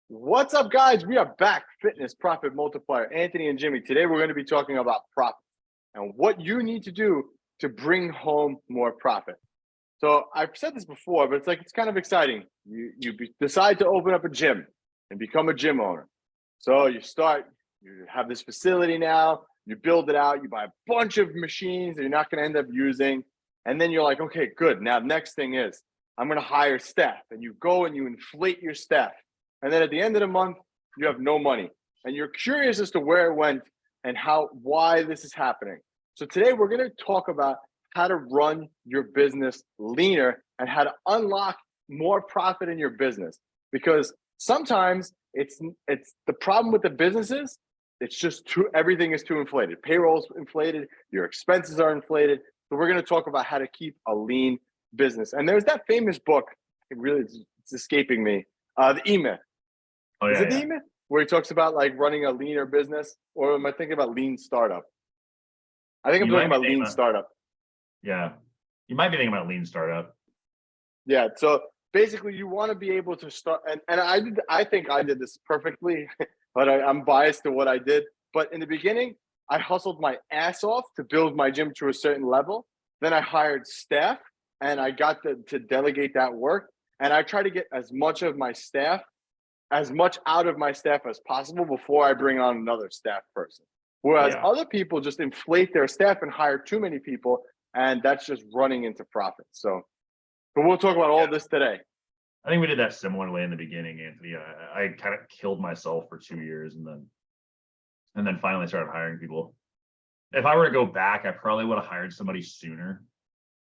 What's up, guys? We are back. Fitness Profit Multiplier, Anthony and Jimmy. Today, we're going to be talking about profit and what you need to do to bring home more profit. So I've said this before, but it's kind of exciting. You decide to open up a gym and become a gym owner. So you have this facility now, you build it out, you buy a bunch of machines that you're not going to end up using. And then you're like, okay, good. Now, next thing is I'm going to hire staff. And you go and you inflate your staff. And then at the end of the month, you have no money. And you're curious as to where it went and why this is happening. So today we're going to talk about how to run your business leaner and how to unlock more profit in your business. Because sometimes it's the problem with the businesses, it's just everything is too inflated. Payroll's inflated, your expenses are inflated. So we're going to talk about how to keep a lean business. And there's that famous book, it's escaping me, The E-Myth. Oh, Is it the E-Myth? Where he talks about like running a leaner business? Or am I thinking about lean startup? I think I'm talking about lean startup. Yeah. You might be thinking about lean startup. Yeah. So basically you want to be able to start, and I think I did this perfectly, but I'm biased to what I did. But in the beginning, I hustled my ass off to build my gym to a certain level. Then I hired staff and I got to delegate that work. And I try to get as much out of my staff as possible before I bring on another staff person. Whereas other people just inflate their staff and hire too many people, and that's just running into profit. So, but we'll talk about all this today. I think we did that similarly in the beginning, Anthony. I kind of killed myself for 2 years and then finally started hiring people. If I were to go back, I probably would have hired somebody sooner.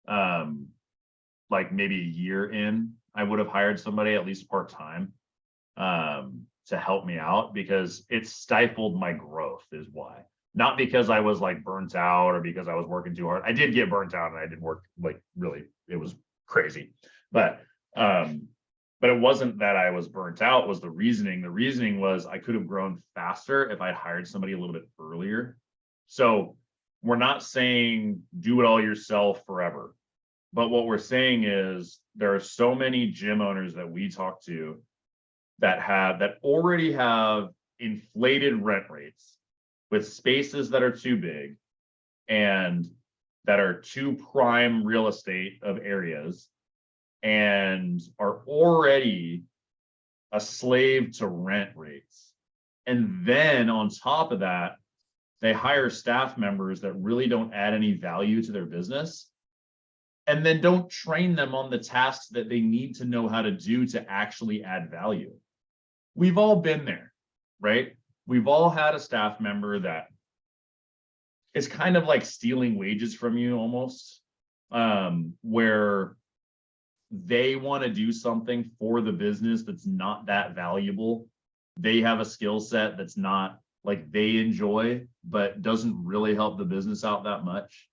Like maybe a year in, I would have hired somebody at least part-time to help me out, because it stifled my growth is why. Not because I was like burnt out or because I was working too hard. I did get burnt out and I did work like really, it was crazy. But it wasn't that I was burnt out was the reasoning. The reasoning was I could have grown faster if I'd hired somebody a little bit earlier. So we're not saying do it all yourself forever. But what we're saying is there are so many gym owners that we talk to that already have inflated rent rates with spaces that are too big and that are too prime real estate of areas and are already a slave to rent rates. And then on top of that, they hire staff members that really don't add any value to their business, and then don't train them on the tasks that they need to know how to do to actually add value. We've all been there, right? We've all had a staff member that is kind of like stealing wages from you almost, where they want to do something for the business that's not that valuable. They have a skill set that's not like they enjoy, but doesn't really help the business out that much.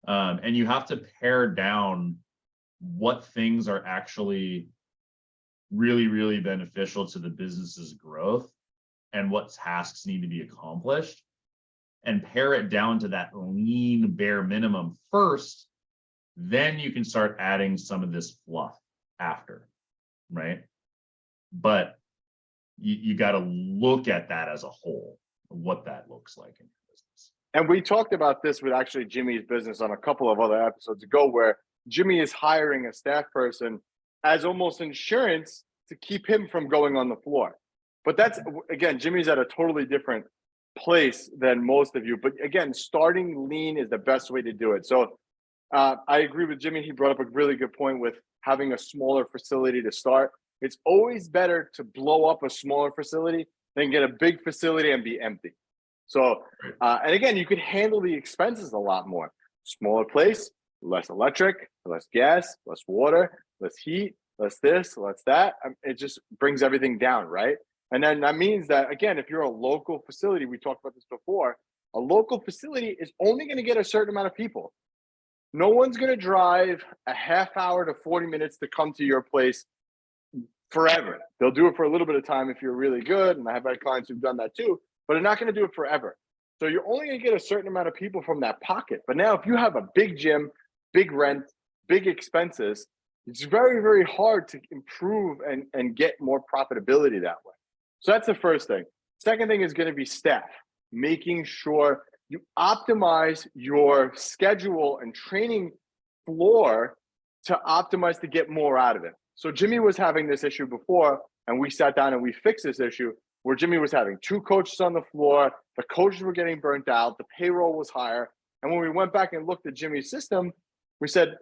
And you have to pare down what things are actually really, really beneficial to the business's growth and what tasks need to be accomplished, and pare it down to that lean bare minimum first. Then you can start adding some of this fluff after, right? But you got to look at that as a whole, what that looks like in your business. And we talked about this with actually Jimmy's business on a couple of other episodes ago, where Jimmy is hiring a staff person as almost insurance to keep him from going on the floor. But that's, again, Jimmy's at a totally different place than most of you. But again, starting lean is the best way to do it. So I agree with Jimmy. He brought up a really good point with having a smaller facility to start. It's always better to blow up a smaller facility than get a big facility and be empty. So, and again, you could handle the expenses a lot more. Smaller place, less electric, less gas, less water, less heat, less this, less that. It just brings everything down, right? And then that means that, again, if you're a local facility, we talked about this before, a local facility is only going to get a certain amount of people. No one's going to drive a half hour to 40 minutes to come to your place forever. They'll do it for a little bit of time if you're really good, and I have had clients who've done that too, but they're not going to do it forever. So you're only going to get a certain amount of people from that pocket. But now if you have a big gym, big rent, big expenses, it's very, very hard to improve and get more profitability that way. So that's the first thing. Second thing is going to be staff, making sure you optimize your schedule and training floor to optimize to get more out of it. So Jimmy was having this issue before, and we sat down and we fixed this issue where Jimmy was having 2 coaches on the floor, the coaches were getting burnt out, the payroll was higher. And when we went back and looked at Jimmy's system, we said,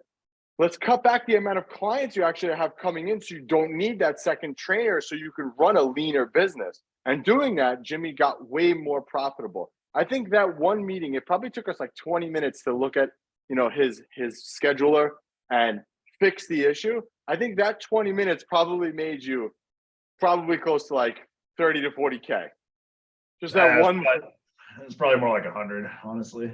let's cut back the amount of clients you actually have coming in so you don't need that second trainer so you can run a leaner business. And doing that, Jimmy got way more profitable. I think that one meeting, it probably took us like 20 minutes to look at, his scheduler and fix the issue. I think that 20 minutes probably made you probably close to like 30 to 40K. Just that one. It's probably more like 100, honestly.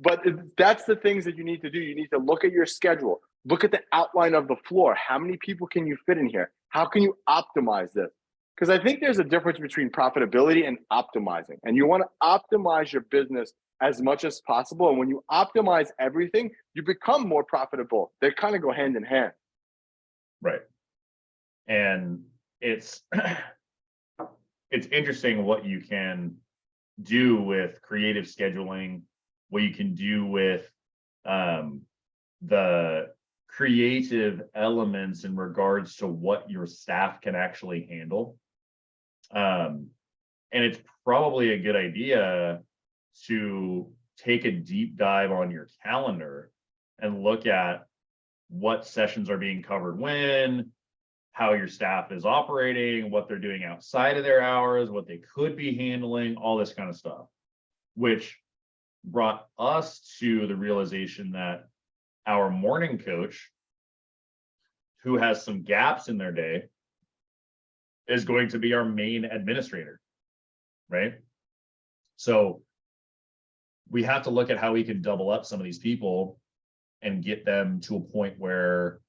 But that's the things that you need to do. You need to look at your schedule, look at the outline of the floor. How many people can you fit in here? How can you optimize this? Because I think there's a difference between profitability and optimizing. And you want to optimize your business as much as possible. And when you optimize everything, you become more profitable. They kind of go hand in hand. Right. And it's it's interesting what you can do with creative scheduling, what you can do with the creative elements in regards to what your staff can actually handle. And it's probably a good idea to take a deep dive on your calendar and look at what sessions are being covered when, how your staff is operating, what they're doing outside of their hours, what they could be handling, all this kind of stuff, which brought us to the realization that our morning coach, who has some gaps in their day, is going to be our main administrator, right? So we have to look at how we can double up some of these people and get them to a point where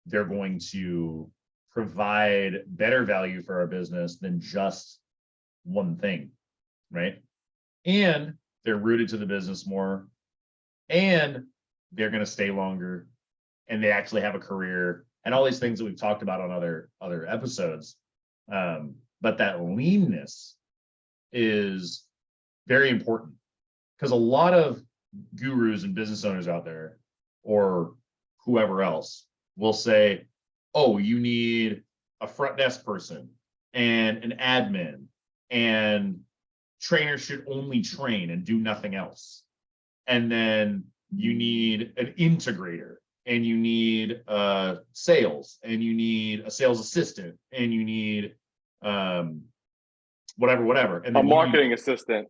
they're going to provide better value for our business than just one thing, right? And they're rooted to the business more, and they're going to stay longer, and they actually have a career, and all these things that we've talked about on other episodes. But that leanness is very important, because a lot of gurus and business owners out there, or whoever else, will say, oh, you need a front desk person and an admin, and trainers should only train and do nothing else. And then you need an integrator, and you need sales, and you need a sales assistant, and you need whatever. And then a marketing assistant,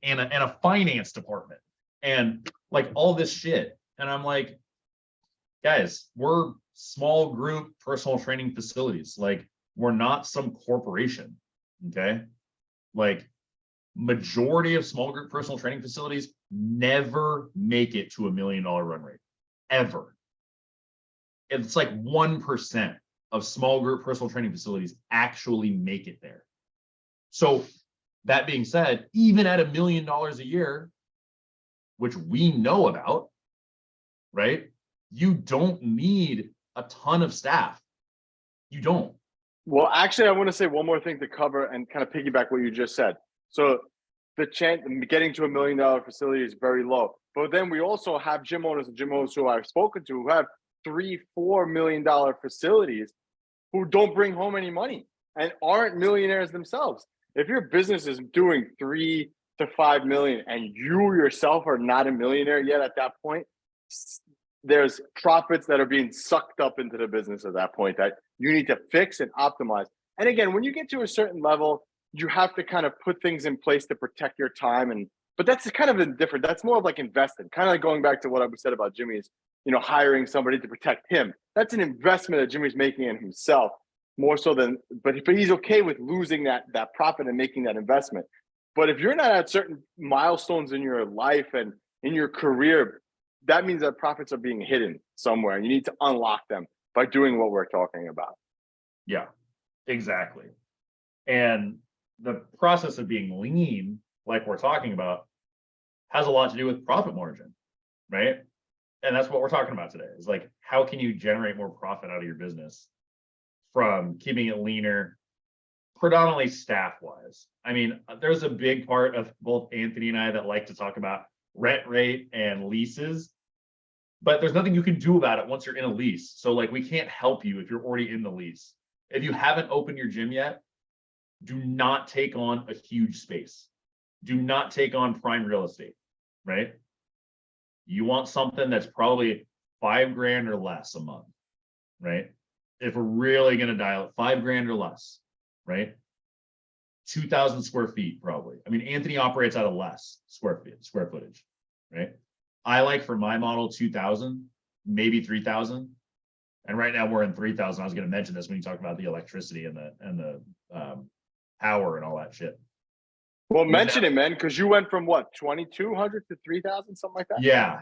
and a finance department, and like all this shit. And I'm like, guys, we're small group personal training facilities. Like, we're not some corporation. Okay. Like, majority of small group personal training facilities never make it to $1 million run rate, ever. It's like 1% of small group personal training facilities actually make it there. So that being said, even at $1 million a year, which we know about, right? You don't need a ton of staff. You don't. Well, actually, I want to say one more thing to cover and kind of piggyback what you just said. So the chance getting to $1 million facility is very low. But then we also have gym owners and gym owners who I've spoken to who have $3-4 million facilities who don't bring home any money and aren't millionaires themselves. If your business is doing 3 to 5 million and you yourself are not a millionaire yet at that point, there's profits that are being sucked up into the business at that point that you need to fix and optimize. And again, when you get to a certain level, you have to kind of put things in place to protect your time. But that's kind of indifferent. That's more of like investing, kind of like going back to what I said about Jimmy's, hiring somebody to protect him. That's an investment that Jimmy's making in himself more so than, but he's okay with losing that profit and making that investment. But if you're not at certain milestones in your life and in your career, that means that profits are being hidden somewhere, and you need to unlock them by doing what we're talking about. Yeah, exactly. And the process of being lean, like we're talking about, has a lot to do with profit margin, right? And that's what we're talking about today, is like, how can you generate more profit out of your business from keeping it leaner, predominantly staff wise. I mean, there's a big part of both Anthony and I that like to talk about rent rate and leases, but there's nothing you can do about it once you're in a lease. So like, we can't help you if you're already in the lease. If you haven't opened your gym yet, do not take on a huge space. Do not take on prime real estate, right? You want something that's probably $5,000 or less a month, right? If we're really going to dial it, $5,000 or less, right? 2,000 square feet, probably. I mean, Anthony operates out of less square footage, right? I like for my model 2,000, maybe 3,000. And right now we're in 3,000. I was going to mention this when you talk about the electricity and the power and all that shit. Well, mention it, man, because you went from what, 2,200 to 3,000, something like that? Yeah.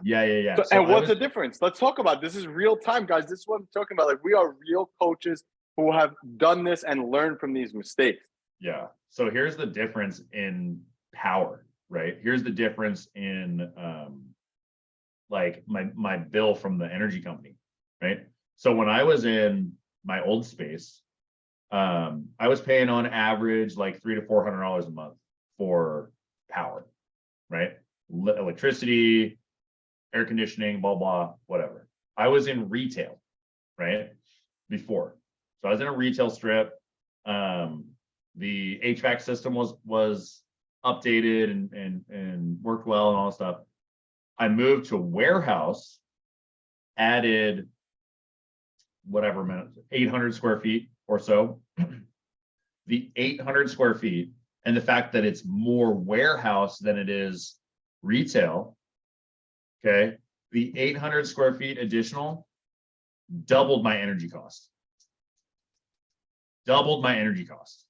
So, and what's the difference? Let's talk about this. Is real time, guys. This is what I'm talking about. Like, we are real coaches who have done this and learned from these mistakes. Yeah. So here's the difference in power, right? Here's the difference in like my bill from the energy company, right? So when I was in my old space, I was paying on average like $300 to $400 a month for power, right? Electricity, air conditioning, blah, blah, whatever. I was in retail, right? Before. So I was in a retail strip. The HVAC system was updated and worked well and all that stuff. I moved to warehouse, added whatever, 800 square feet or so. The 800 square feet and the fact that it's more warehouse than it is retail, okay? The 800 square feet additional doubled my energy cost. Doubled my energy cost,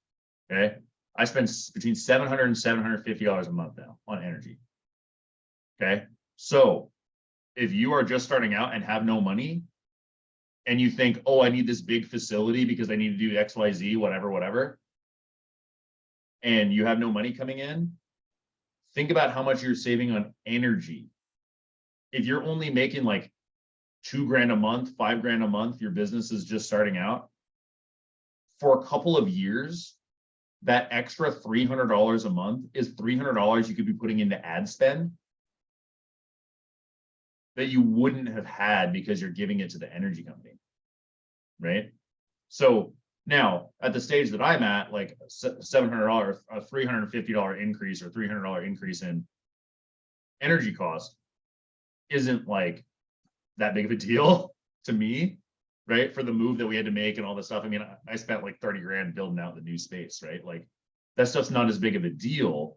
okay? I spend between $700 and $750 a month now on energy, okay? So if you are just starting out and have no money, and you think, oh, I need this big facility because I need to do X, Y, Z, whatever, and you have no money coming in, think about how much you're saving on energy. If you're only making like $2,000 a month, $5,000 a month, your business is just starting out, for a couple of years, that extra $300 a month is $300 you could be putting into ad spend that you wouldn't have had because you're giving it to the energy company, right? So now at the stage that I'm at, like $700, a $350 increase or $300 increase in energy cost isn't like that big of a deal to me, right? For the move that we had to make and all this stuff. I mean, I spent like 30 grand building out the new space, right? Like that stuff's not as big of a deal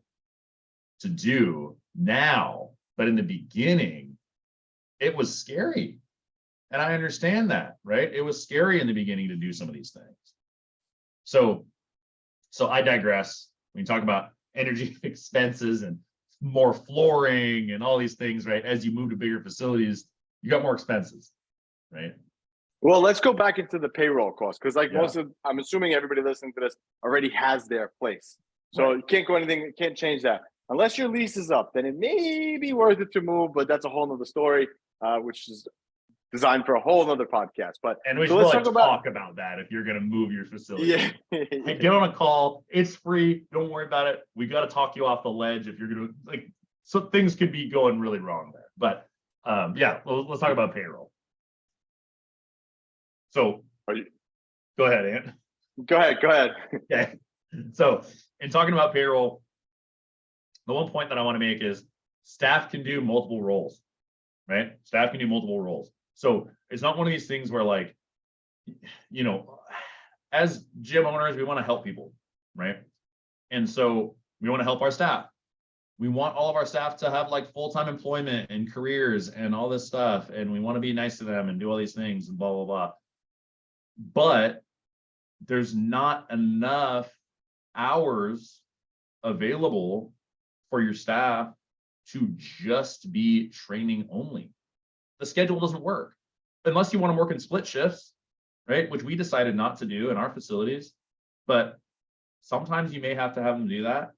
to do now, but in the beginning, it was scary. And I understand that, right? It was scary in the beginning to do some of these things. So I digress. When you talk about energy expenses and more flooring and all these things, right? As you move to bigger facilities, you got more expenses, right? Well, let's go back into the payroll cost because, like I'm assuming everybody listening to this already has their place. So you can't go anything, you can't change that. Unless your lease is up, then it may be worth it to move, but that's a whole nother story. Which is designed for a whole other podcast. But and we should let's talk about that if you're going to move your facility. Yeah. Hey, get on a call. It's free. Don't worry about it. We got to talk you off the ledge if you're going to like. So things could be going really wrong there. But yeah, let's talk about payroll. So go ahead, Ant. Go ahead. Okay. So in talking about payroll, the one point that I want to make is staff can do multiple roles. Right? Staff can do multiple roles. So it's not one of these things where like, you know, as gym owners, we want to help people, right? And so we want to help our staff. We want all of our staff to have like full-time employment and careers and all this stuff. And we want to be nice to them and do all these things and blah, blah, blah. But there's not enough hours available for your staff to just be training only. The schedule doesn't work unless you want to work in split shifts, right? Which we decided not to do in our facilities, but sometimes you may have to have them do that.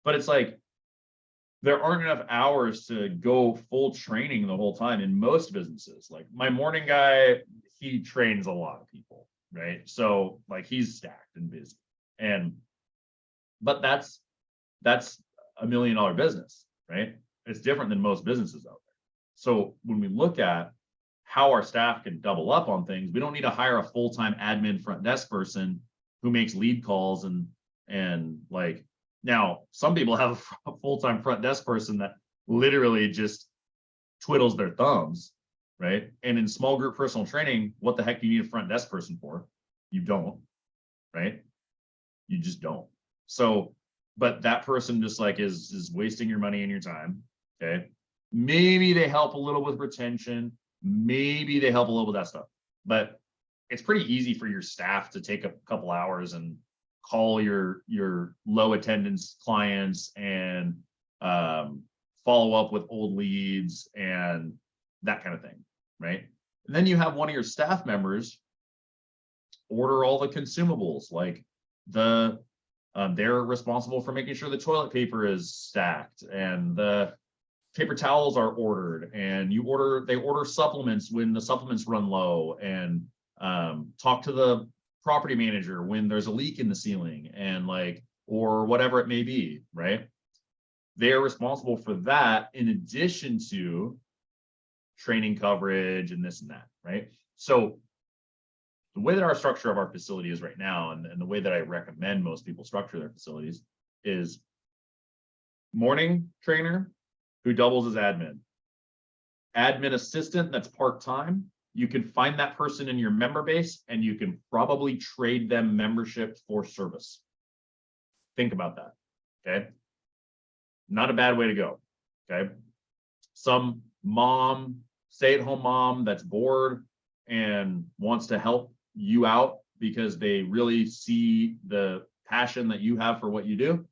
But it's like, there aren't enough hours to go full training the whole time in most businesses. Like my morning guy, he trains a lot of people, right? So like he's stacked and busy. But that's $1 million business, right? It's different than most businesses out there. So when we look at how our staff can double up on things, we don't need to hire a full-time admin front desk person who makes lead calls and like, now some people have a full-time front desk person that literally just twiddles their thumbs, right? And in small group personal training, what the heck do you need a front desk person for? You don't, right? You just don't. So, but that person just like is wasting your money and your time. Okay. Maybe they help a little with retention. Maybe they help a little with that stuff, but it's pretty easy for your staff to take a couple hours and call your low attendance clients and follow up with old leads and that kind of thing, right? And then you have one of your staff members order all the consumables, like they're responsible for making sure the toilet paper is stacked and the paper towels are ordered, and they order supplements when the supplements run low, and talk to the property manager when there's a leak in the ceiling and like, or whatever it may be, right? They are responsible for that in addition to training coverage and this and that, right? So the way that our structure of our facility is right now, and the way that I recommend most people structure their facilities, is morning trainer who doubles as admin assistant that's part-time. You can find that person in your member base and you can probably trade them membership for service. Think about that. Okay. Not a bad way to go. Okay. Some mom, stay-at-home mom that's bored and wants to help you out because they really see the passion that you have for what you do,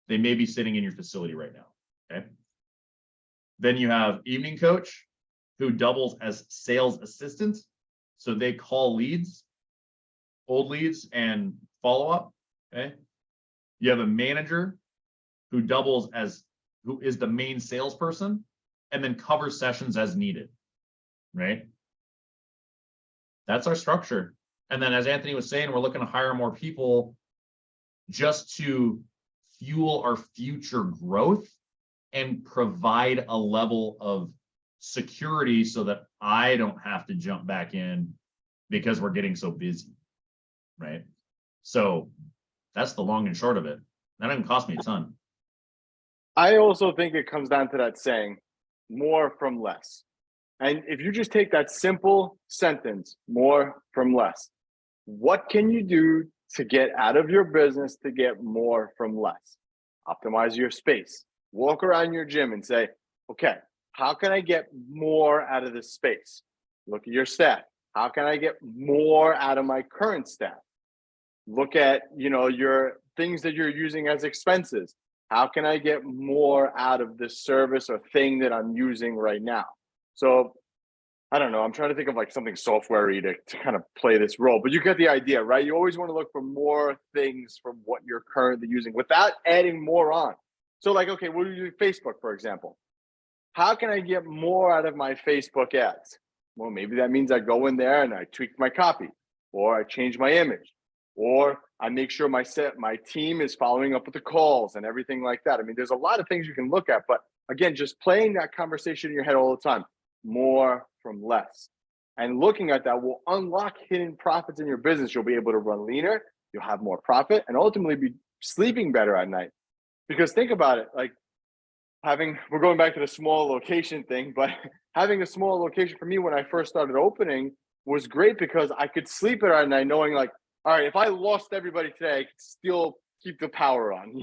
they may be sitting in your facility right now. Okay. Then you have evening coach who doubles as sales assistant. So they call leads, old leads, and follow up. Okay. You have a manager who doubles as, who is the main salesperson and then covers sessions as needed. Right. That's our structure. And then as Anthony was saying, we're looking to hire more people just to fuel our future growth and provide a level of security so that I don't have to jump back in because we're getting so busy, right? So that's the long and short of it. That didn't cost me a ton. I also think it comes down to that saying, more from less. And if you just take that simple sentence, more from less, what can you do to get out of your business to get more from less? Optimize your space. Walk around your gym and say, okay, how can I get more out of this space? Look at your staff. How can I get more out of my current staff? Look at, your things that you're using as expenses. How can I get more out of this service or thing that I'm using right now? So I don't know. I'm trying to think of like something software-y to kind of play this role, but you get the idea, right? You always want to look for more things from what you're currently using without adding more on. So like, okay, we'll use Facebook, for example. How can I get more out of my Facebook ads? Well, maybe that means I go in there and I tweak my copy, or I change my image, or I make sure my team is following up with the calls and everything like that. I mean, there's a lot of things you can look at, but again, just playing that conversation in your head all the time, more from less. And looking at that will unlock hidden profits in your business. You'll be able to run leaner, you'll have more profit, and ultimately be sleeping better at night. Because think about it, like we're going back to the small location thing, but having a small location for me when I first started opening was great because I could sleep better at night knowing like, all right, if I lost everybody today, I could still keep the power on,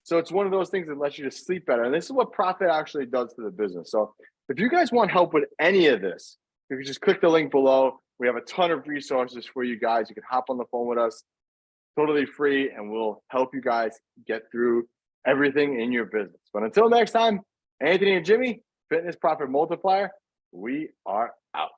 So it's one of those things that lets you to sleep better. And this is what profit actually does to the business. So if you guys want help with any of this, you can just click the link below. We have a ton of resources for you guys. You can hop on the phone with us, totally free, and we'll help you guys get through everything in your business. But until next time, Anthony and Jimmy, Fitness Profit Multiplier, we are out.